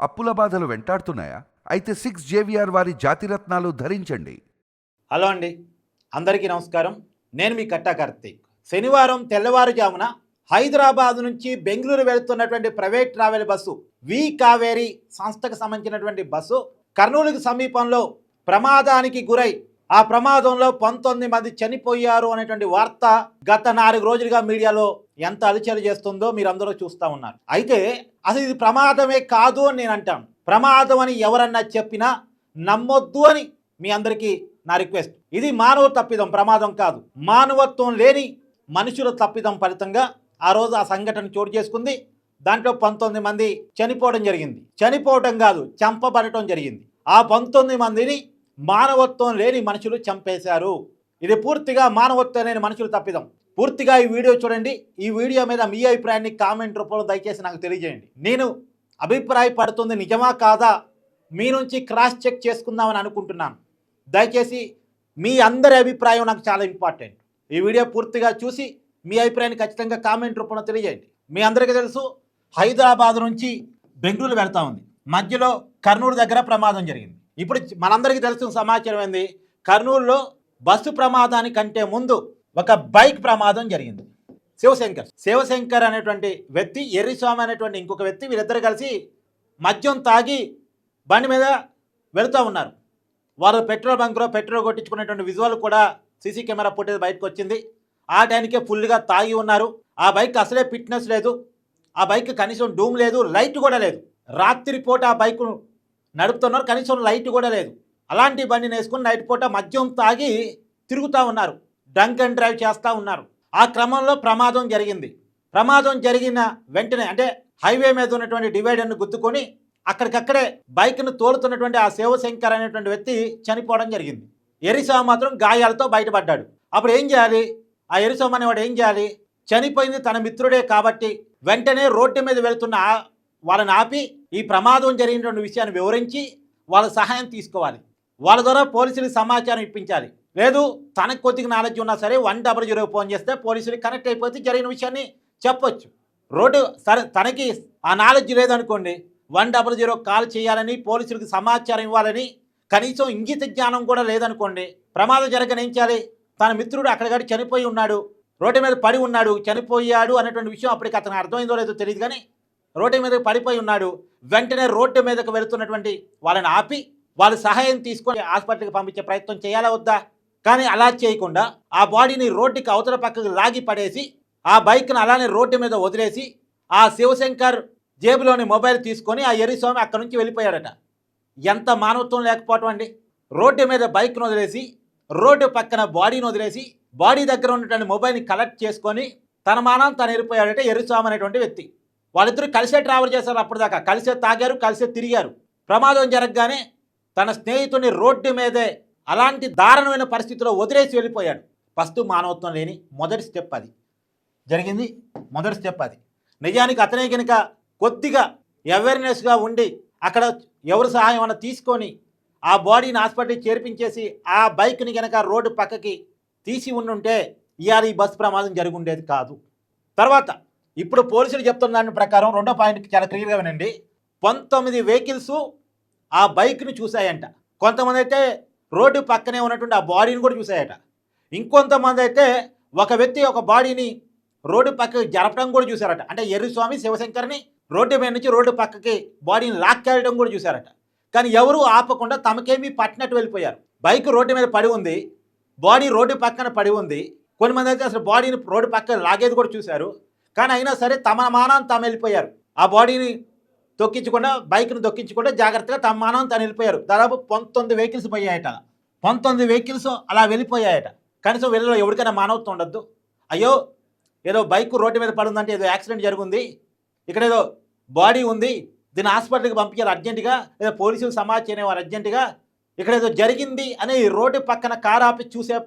అప్పుల బాధలు వెంటాడుతున్నాయా? అయితే 6 జేవిఆర్ వారి జాతిరత్నాలు ధరించండి. హలో అండి, అందరికీ నమస్కారం. నేను మీ కట్టా కార్తీక్. శనివారం తెల్లవారుజామున హైదరాబాద్ నుంచి బెంగళూరు వెళుతున్నటువంటి ప్రైవేట్ ట్రావెల్ బస్సు వి కావేరీ సంస్థకు సంబంధించినటువంటి బస్సు కర్నూలుకు సమీపంలో ప్రమాదానికి గురై ఆ ప్రమాదంలో 19 మంది చనిపోయారు అనేటువంటి వార్త గత 4 రోజులుగా మీడియాలో ఎంత అలచలు చేస్తుందో మీరందరూ చూస్తూ ఉన్నారు. అయితే అసలు ఇది ప్రమాదమే కాదు అని నేను అంటాను. ప్రమాదం అని ఎవరన్నా చెప్పినా నమ్మొద్దు అని మీ అందరికీ నా రిక్వెస్ట్. ఇది మానవ తప్పిదం, ప్రమాదం కాదు. మానవత్వం లేని మనుషుల తప్పిదం ఫలితంగా ఆ రోజు ఆ సంఘటన చోటు చేసుకుంది. దాంట్లో 19 మంది చనిపోవడం జరిగింది. చనిపోవడం కాదు, చంపబడటం జరిగింది. ఆ 19 మందిని మానవత్వం లేని మనుషులు చంపేశారు. ఇది పూర్తిగా మానవత్వం లేని మనుషులు తప్పిదం. పూర్తిగా ఈ వీడియో చూడండి. ఈ వీడియో మీద మీ అభిప్రాయాన్ని కామెంట్ రూపంలో దయచేసి నాకు తెలియజేయండి. నేను అభిప్రాయపడుతుంది నిజమా కాదా మీ నుంచి క్రాస్ చెక్ చేసుకుందామని అనుకుంటున్నాను. దయచేసి మీ అందరి అభిప్రాయం నాకు చాలా ఇంపార్టెంట్. ఈ వీడియో పూర్తిగా చూసి మీ అభిప్రాయాన్ని ఖచ్చితంగా కామెంట్ రూపంలో తెలియజేయండి. మీ అందరికీ తెలుసు, హైదరాబాద్ నుంచి బెంగళూరు వెళ్తా ఉంది. మధ్యలో కర్నూలు దగ్గర ప్రమాదం జరిగింది. ఇప్పుడు మనందరికీ తెలిసిన సమాచారం ఏంది, కర్నూలులో బస్సు ప్రమాదానికంటే ముందు ఒక బైక్ ప్రమాదం జరిగింది. శివశంకర్ అనేటువంటి వ్యక్తి, ఎర్రిస్వామి అనేటువంటి ఇంకొక వ్యక్తి, వీరిద్దరు కలిసి మద్యం తాగి బండి మీద వెళుతూ ఉన్నారు. వారు పెట్రోల్ బంక్లో పెట్రోల్ కొట్టించుకునేటువంటి విజువల్ కూడా సీసీ కెమెరా ఫుటేజ్ బయటకు వచ్చింది. ఆ టైంకే ఫుల్గా తాగి ఉన్నారు. ఆ బైక్ అసలే ఫిట్నెస్ లేదు. ఆ బైక్ కనీసం డూమ్ లేదు, లైట్ కూడా లేదు. రాత్రిపూట ఆ బైక్ నడుపుతున్నారు, కనీసం లైట్ కూడా లేదు. అలాంటి బండిని వేసుకుని నైట్ పూట మద్యం తాగి తిరుగుతూ ఉన్నారు, డ్రంక్ అండ్ డ్రైవ్ చేస్తూ ఉన్నారు. ఆ క్రమంలో ప్రమాదం జరిగింది. ప్రమాదం జరిగిన వెంటనే అంటే హైవే మీద ఉన్నటువంటి డివైడర్ను గుద్దుకొని అక్కడికక్కడే బైక్ను తోలుతున్నటువంటి ఆ శివశంకర్ అనేటువంటి వ్యక్తి చనిపోవడం జరిగింది. ఎరిస్వామి మాత్రం గాయాలతో బయటపడ్డాడు. అప్పుడు ఏం చేయాలి? ఆ ఎరిస్వామి అనేవాడు ఏం చేయాలి? చనిపోయింది తన మిత్రుడే కాబట్టి వెంటనే రోడ్డు మీద వెళుతున్న వాళ్ళని ఆపి ఈ ప్రమాదం జరిగినటువంటి విషయాన్ని వివరించి వాళ్ళ సహాయం తీసుకోవాలి. వాళ్ళ ద్వారా పోలీసులకు సమాచారం ఇప్పించాలి. లేదు తనకు కొద్దిగా నాలెడ్జ్ ఉన్నా సరే 100 ఫోన్ చేస్తే పోలీసులకు కనెక్ట్ అయిపోతే జరిగిన విషయాన్ని చెప్పొచ్చు. రోడ్డు సరే తనకి ఆ నాలెడ్జ్ లేదనుకోండి, 100 కాల్ చేయాలని, పోలీసులకు సమాచారం ఇవ్వాలని కనీసం ఇంగిత జ్ఞానం కూడా లేదనుకోండి, ప్రమాదం జరగని ఏం చేయాలి? తన మిత్రుడు అక్కడికి చనిపోయి ఉన్నాడు, రోడ్డు మీద పడి ఉన్నాడు, చనిపోయాడు అనేటువంటి విషయం అప్పటికి అతను అర్థమైందో లేదో తెలియదు, కానీ రోడ్డు మీద పడిపోయి ఉన్నాడు. వెంటనే రోడ్డు మీదకు వెళుతున్నటువంటి వాళ్ళని ఆపి వాళ్ళ సహాయం తీసుకొని హాస్పిటల్కి పంపించే ప్రయత్నం చేయాలా వద్దా? కానీ అలా చేయకుండా ఆ బాడీని రోడ్డుకి అవతల పక్కకు లాగి పడేసి ఆ బైక్ను అలానే రోడ్డు మీద వదిలేసి ఆ శివశంకర్ జేబులోని మొబైల్ తీసుకొని ఆ ఎర్రిస్వామి అక్కడి నుంచి వెళ్ళిపోయాడట. ఎంత మానవత్వం లేకపోవటం అండి! రోడ్డు మీద బైక్ను వదిలేసి, రోడ్డు పక్కన బాడీని వదిలేసి, బాడీ దగ్గర ఉన్నటువంటి మొబైల్ని కలెక్ట్ చేసుకొని తన మానం తను వెళ్ళిపోయాడట ఎర్రిస్వామి అనేటువంటి వ్యక్తి. వాళ్ళిద్దరూ కలిసే ట్రావెల్ చేశారు. అప్పటిదాకా కలిసే తాగారు, కలిసే తిరిగారు. ప్రమాదం జరగగానే తన స్నేహితుడిని రోడ్డు మీదే అలాంటి దారుణమైన పరిస్థితిలో వదిలేసి వెళ్ళిపోయాడు. ఫస్ట్ మానవత్వం లేని మొదటి స్టెప్ అది జరిగింది. మొదటి స్టెప్ అది. నిజానికి అతనే కనుక కొద్దిగా అవేర్నెస్గా ఉండి అక్కడ ఎవరు సహాయం అన్న తీసుకొని ఆ బాడీని హాస్పిటల్కి చేర్పించేసి ఆ బైక్ని కనుక రోడ్డు పక్కకి తీసి ఉండుంటే ఇవాళ ఈ బస్సు ప్రమాదం జరిగి ఉండేది కాదు. తర్వాత ఇప్పుడు పోలీసులు చెప్తున్న దాని ప్రకారం రెండో పాయింట్ చాలా క్లియర్గా వినండి. 19 వెహికల్స్ ఆ బైక్ని చూశాయంట. కొంతమంది అయితే రోడ్డు పక్కనే ఉన్నటువంటి ఆ బాడీని కూడా చూశాయట. ఇంకొంతమంది అయితే ఒక వ్యక్తి ఒక బాడీని రోడ్డు పక్కకి జరపడం కూడా చూశారట. అంటే ఎర్రిస్వామి శివశంకర్ని రోడ్డు మీద నుంచి రోడ్డు పక్కకి బాడీని లాక్కెళ్ళడం కూడా చూశారట. కానీ ఎవరు ఆపకుండా తమకేమీ పట్టినట్టు వెళ్ళిపోయారు. బైక్ రోడ్డు మీద పడి ఉంది, బాడీ రోడ్డు పక్కన పడి ఉంది. కొంతమంది అయితే అసలు బాడీని రోడ్డు పక్కన లాగేది కూడా చూశారు. కానీ అయినా సరే తమ మానాన్ని తాము వెళ్ళిపోయారు. ఆ బాడీని తొక్కించకుండా, బైక్ను దొక్కించకుండా జాగ్రత్తగా తమ మానాన్ని తాను వెళ్ళిపోయారు. దాదాపు 19 వెహికల్స్ పోయాయట. 19 వెహికల్స్ అలా వెళ్ళిపోయాయట. కనీసం వెళ్ళలో ఎవరికైనా మానవత్వం ఉండద్దు? అయ్యో ఏదో బైక్ రోడ్డు మీద పడుందంటే ఏదో యాక్సిడెంట్ జరుగుంది, ఇక్కడ ఏదో బాడీ ఉంది, దీన్ని హాస్పిటల్కి పంపించారు అర్జెంటుగా, ఏదో పోలీసులు సమాచారం వారు అర్జెంటుగా, ఇక్కడ ఏదో జరిగింది అని రోడ్డు పక్కన కారు ఆపి చూసే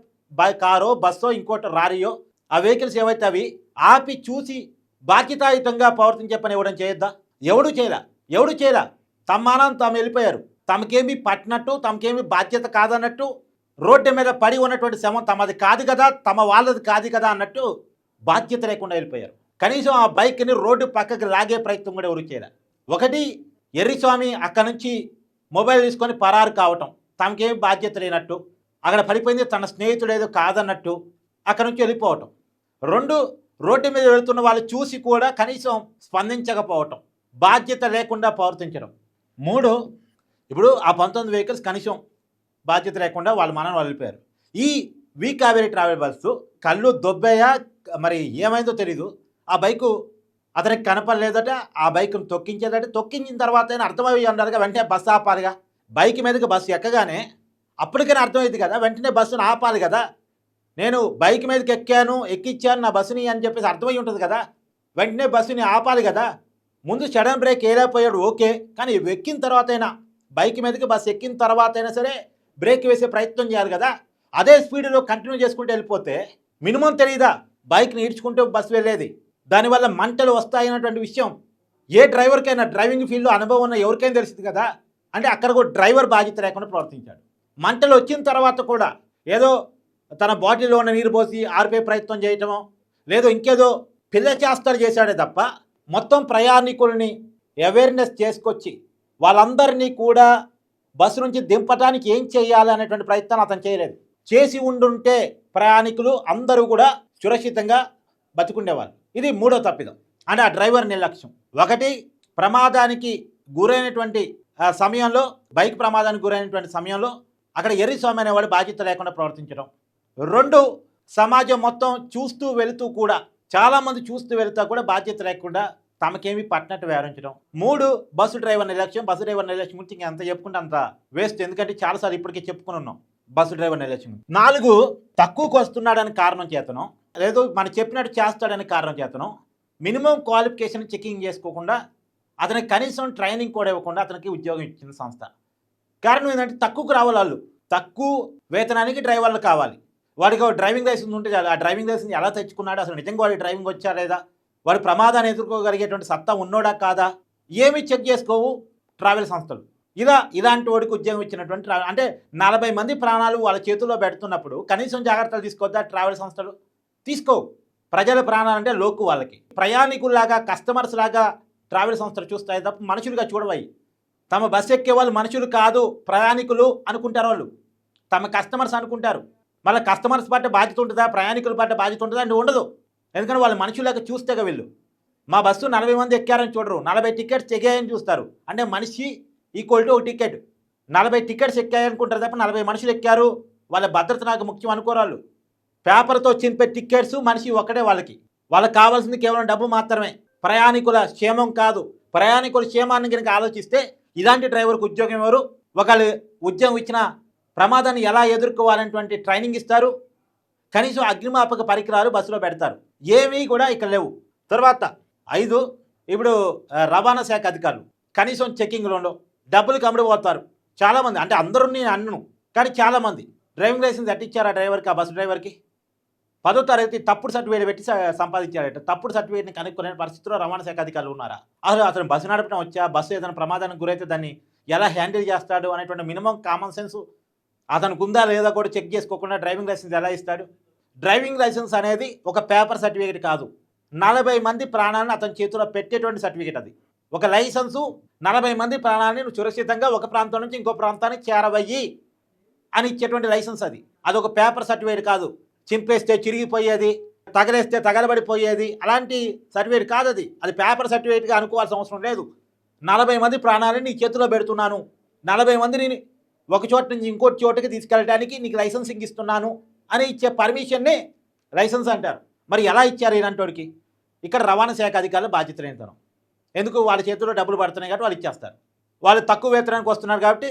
కారో బస్సో ఇంకోటి రారియో ఆ వెహికల్స్ ఏవైతే అవి ఆపి చూసి బాధ్యతాయుతంగా ప్రవర్తించే పని ఇవ్వడం చేయొద్దా? ఎవడు చేయలా. తమ మానం తాము వెళ్ళిపోయారు. తమకేమీ పట్టినట్టు, తమకేమీ బాధ్యత కాదన్నట్టు, రోడ్డు మీద పడి ఉన్నటువంటి శవం తమది కాదు కదా, తమ వాళ్ళది కాదు కదా అన్నట్టు బాధ్యత లేకుండా వెళ్ళిపోయారు. కనీసం ఆ బైక్ని రోడ్డు పక్కకి లాగే ప్రయత్నం కూడా ఎవరు చేయలే. ఒకటి ఎర్రిస్వామి అక్కడి నుంచి మొబైల్ తీసుకొని పరారు కావటం, తమకేమి బాధ్యత లేనట్టు, అక్కడ పడిపోయింది తన స్నేహితుడు ఏదో కాదన్నట్టు అక్కడి నుంచి వెళ్ళిపోవటం. 2, రోడ్డు మీద వెళుతున్న వాళ్ళు చూసి కూడా కనీసం స్పందించకపోవటం, బాధ్యత లేకుండా ప్రవర్తించడం. 3, ఇప్పుడు ఆ 19 వెహికల్స్ కనీసం బాధ్యత లేకుండా వాళ్ళ మనని వెళ్ళిపోయారు. ఈ వి కావేరీ ట్రావెల్ బస్సు కళ్ళు దొబ్బేయా మరి ఏమైందో తెలీదు, ఆ బైకు అతనికి కనపడలేదట, ఆ బైక్ను తొక్కించేదట. తొక్కించిన తర్వాత అయినా అర్థమయ్యి ఉండాలిగా, వెంటనే బస్సు ఆపాలిగా. బైక్ మీదకి బస్సు ఎక్కగానే అప్పటికైనా అర్థమైంది కదా, వెంటనే బస్సును ఆపాలి కదా. నేను బైక్ మీదకి ఎక్కిచ్చాను నా బస్సుని అని చెప్పేసి అర్థమై ఉంటుంది కదా, వెంటనే బస్సుని ఆపాలి కదా. ముందు సడన్ బ్రేక్ వేయలేకపోయాడు ఓకే, కానీ ఎక్కిన తర్వాత అయినా బైక్ మీదకి బస్సు ఎక్కిన తర్వాత అయినా సరే బ్రేక్ వేసే ప్రయత్నం చేయాలి కదా. అదే స్పీడ్లో కంటిన్యూ చేసుకుంటూ వెళ్ళిపోతే మినిమం తెలియదా బైక్ని ఈడ్చుకుంటూ బస్సు వెళ్ళేది, దానివల్ల మంటలు వస్తాయన్నటువంటి విషయం ఏ డ్రైవర్కైనా, డ్రైవింగ్ ఫీల్డ్లో అనుభవం ఉన్న ఎవరికైనా తెలిసింది కదా. అంటే అక్కడ కూడా డ్రైవర్ బాధ్యత లేకుండా ప్రవర్తించాడు. మంటలు వచ్చిన తర్వాత కూడా ఏదో తన బాటిల్లో ఉన్న నీరు పోసి ఆర్పే ప్రయత్నం చేయటమో లేదో ఇంకేదో పిల్ల చేస్తారు చేశాడే తప్ప మొత్తం ప్రయాణికుల్ని అవేర్నెస్ చేసుకొచ్చి వాళ్ళందరినీ కూడా బస్సు నుంచి దింపడానికి ఏం చేయాలి అనేటువంటి ప్రయత్నం అతను చేయలేదు. చేసి ఉండుంటే ప్రయాణికులు అందరూ కూడా సురక్షితంగా బతుకుండేవాళ్ళు. ఇది 3వ తప్పిదం, అంటే ఆ డ్రైవర్ నిర్లక్ష్యం. 1, ప్రమాదానికి గురైనటువంటి సమయంలో, బైక్ ప్రమాదానికి గురైనటువంటి సమయంలో అక్కడ ఎర్రిస్వామి అనేవాడు బాధ్యత లేకుండా ప్రవర్తించడం. 2, సమాజం మొత్తం చూస్తూ వెళుతూ కూడా, చాలామంది చూస్తూ వెళుతూ కూడా బాధ్యత లేకుండా తమకేమి పట్టినట్టు వ్యవహరించడం. 3, బస్సు డ్రైవర్ నిర్లక్ష్యం. బస్సు డ్రైవర్ నిర్లక్ష్యం గురించి ఇంకా ఎంత చెప్పుకుంటే అంత వేస్ట్, ఎందుకంటే చాలాసార్లు ఇప్పటికే చెప్పుకుని ఉన్నాం బస్సు డ్రైవర్ నిర్లక్ష్యం. 4, తక్కువకు వస్తున్నాడని కారణం చేతనం, లేదు మనం చెప్పినట్టు చేస్తాడని కారణం చేతనం మినిమం క్వాలిఫికేషన్ చెకింగ్ చేసుకోకుండా అతనికి కనీసం ట్రైనింగ్ కూడా ఇవ్వకుండా అతనికి ఉద్యోగం ఇచ్చిన సంస్థ. కారణం ఏంటంటే తక్కువకు రావాలి వాళ్ళు, తక్కువ వేతనానికి డ్రైవర్లు కావాలి. వాడికి డ్రైవింగ్ లైసెన్స్ ఉంటే చాలు. ఆ డ్రైవింగ్ లైసెన్స్ ఎలా తెచ్చుకున్నాడు, అసలు నిజంగా వాడి డ్రైవింగ్ వచ్చా లేదా, వాడి ప్రమాదాన్ని ఎదుర్కోగలిగేటువంటి సత్తా ఉన్నోడా కాదా, ఏమీ చెక్ చేసుకోవు ట్రావెల్ సంస్థలు. ఇలాంటి వాడికి ఉద్యోగం ఇచ్చినటువంటి అంటే 40 మంది ప్రాణాలు వాళ్ళ చేతుల్లో పెడుతున్నప్పుడు కనీసం జాగ్రత్తలు తీసుకోవద్దా ట్రావెల్ సంస్థలు? తీసుకోవు. ప్రజల ప్రాణాలు అంటే లోకు వాళ్ళకి. ప్రయాణికుల్లాగా, కస్టమర్స్ లాగా ట్రావెల్ సంస్థలు చూస్తాయి తప్ప మనుషులుగా చూడవయి. తమ బస్సు ఎక్కే వాళ్ళు మనుషులు కాదు, ప్రయాణికులు అనుకుంటారు. వాళ్ళు తమ కస్టమర్స్ అనుకుంటారు. మళ్ళీ కస్టమర్స్ పట్ల బాధ్యత ఉంటుందా, ప్రయాణికుల పట్ల బాధ్యత ఉంటుందా అంటే ఉండదు. ఎందుకంటే వాళ్ళు మనుషులాగా చూస్తేగా వీళ్ళు. మా బస్సు 40 మంది ఎక్కారని చూడరు, 40 టికెట్స్ ఎక్కాయని చూస్తారు. అంటే మనిషి ఈక్వల్ టు ఒక టికెట్. 40 టికెట్స్ ఎక్కాయనుకుంటారు తప్ప 40 మనుషులు ఎక్కారు, వాళ్ళ భద్రత నాకు ముఖ్యం అనుకోరాళ్ళు. పేపర్తో చింపే టికెట్స్ మనిషి ఒక్కడే వాళ్ళకి కావాల్సింది కేవలం డబ్బు మాత్రమే, ప్రయాణికుల క్షేమం కాదు. ప్రయాణికుల క్షేమాన్ని కనుక ఆలోచిస్తే ఇలాంటి డ్రైవర్కి ఉద్యోగం ఎవరు? ఒకళ్ళు ఉద్యోగం ఇచ్చిన ప్రమాదాన్ని ఎలా ఎదుర్కోవాలనేటువంటి ట్రైనింగ్ ఇస్తారు, కనీసం అగ్నిమాపక పరికరాలు బస్సులో పెడతారు. ఏమీ కూడా ఇక్కడ లేవు. తర్వాత 5, ఇప్పుడు రవాణా శాఖ అధికారులు కనీసం చెక్కింగ్లో డబ్బులు కమ్ముడిపోతారు చాలామంది. అంటే అందరూ నేను అన్నను, కానీ చాలామంది డ్రైవింగ్ లైసెన్స్ ఎట్టిచ్చారు ఆ డ్రైవర్కి, ఆ బస్సు డ్రైవర్కి 10వ తరగతి తప్పుడు సర్టిఫికేట్ పెట్టి సంపాదించారట. తప్పుడు సర్టిఫికేట్ని కనుక్కునే పరిస్థితిలో రవాణా శాఖ అధికారులు ఉన్నారా? అతను బస్సు నడపడం వచ్చా, బస్సు ఏదైనా ప్రమాదానికి గురైతే దాన్ని ఎలా హ్యాండిల్ చేస్తాడు అనేటువంటి మినిమం కామన్ సెన్స్ అతనికి ఉందా లేదా కూడా చెక్ చేసుకోకుండా డ్రైవింగ్ లైసెన్స్ ఎలా ఇస్తాడు? డ్రైవింగ్ లైసెన్స్ అనేది ఒక పేపర్ సర్టిఫికేట్ కాదు, 40 మంది ప్రాణాలను అతని చేతిలో పెట్టేటువంటి సర్టిఫికేట్. అది ఒక లైసెన్సు 40 మంది ప్రాణాలని నువ్వు సురక్షితంగా ఒక ప్రాంతం నుంచి ఇంకో ప్రాంతానికి చేరవయ్యి అని ఇచ్చేటువంటి లైసెన్స్. అది ఒక పేపర్ సర్టిఫికేట్ కాదు. చింపేస్తే చిరిగిపోయేది, తగలేస్తే తగలబడిపోయేది అలాంటి సర్టిఫికేట్ కాదు. అది పేపర్ సర్టిఫికేట్గా అనుకోవాల్సిన అవసరం లేదు. 40 మంది ప్రాణాలని నీ చేతిలో పెడుతున్నాను, 40 మందిని ఒక చోట నుంచి ఇంకోటి చోటకి తీసుకెళ్ళడానికి నీకు లైసెన్సింగ్ ఇస్తున్నాను అని ఇచ్చే పర్మిషన్నే లైసెన్స్ అంటారు. మరి ఎలా ఇచ్చారు ఇలాంటి వాడికి? ఇక్కడ రవాణా శాఖ అధికారులు బాధ్యత లేనితనం. ఎందుకు? వాళ్ళ చేతిలో డబ్బులు పడుతున్నాయి కాబట్టి వాళ్ళు ఇచ్చేస్తారు. వాళ్ళు తక్కువ వేతనానికి వస్తున్నారు కాబట్టి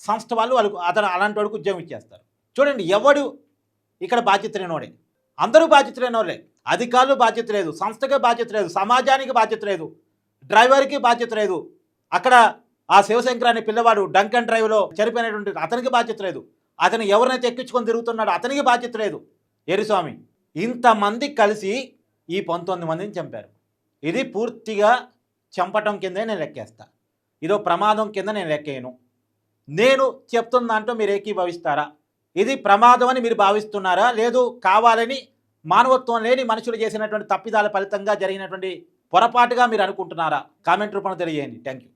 సంస్థ వాళ్ళు అతను అలాంటి వాడికి ఉద్యోగం ఇచ్చేస్తారు. చూడండి, ఎవడు ఇక్కడ బాధ్యత లేనివాడే, అందరూ బాధ్యత లేనివాళ్ళే. అధికారులు బాధ్యత లేదు, సంస్థకే బాధ్యత లేదు, సమాజానికి బాధ్యత లేదు, డ్రైవర్కి బాధ్యత లేదు. అక్కడ ఆ శివశంకర్ అనే పిల్లవాడు డంకన్ డ్రైవ్లో చనిపోయినటువంటి అతనికి బాధ్యత లేదు. అతను ఎవరినైతే ఎక్కించుకొని తిరుగుతున్నాడో అతనికి బాధ్యత లేదు. ఎర్రిస్వామి ఇంతమంది కలిసి ఈ 19 మందిని చంపారు. ఇది పూర్తిగా చంపటం కిందే నేను లెక్కేస్తా. ఇదో ప్రమాదం కింద నేను లెక్కేయను. నేను చెప్తున్న దాంట్లో మీరు ఏకీభవిస్తారా? ఇది ప్రమాదం అని మీరు భావిస్తున్నారా? లేదు కావాలని మానవత్వం లేని మనుషులు చేసినటువంటి తప్పిదాల ఫలితంగా జరిగినటువంటి పొరపాటుగా మీరు అనుకుంటున్నారా? కామెంట్ రూపంలో తెలియజేయండి. Thank you.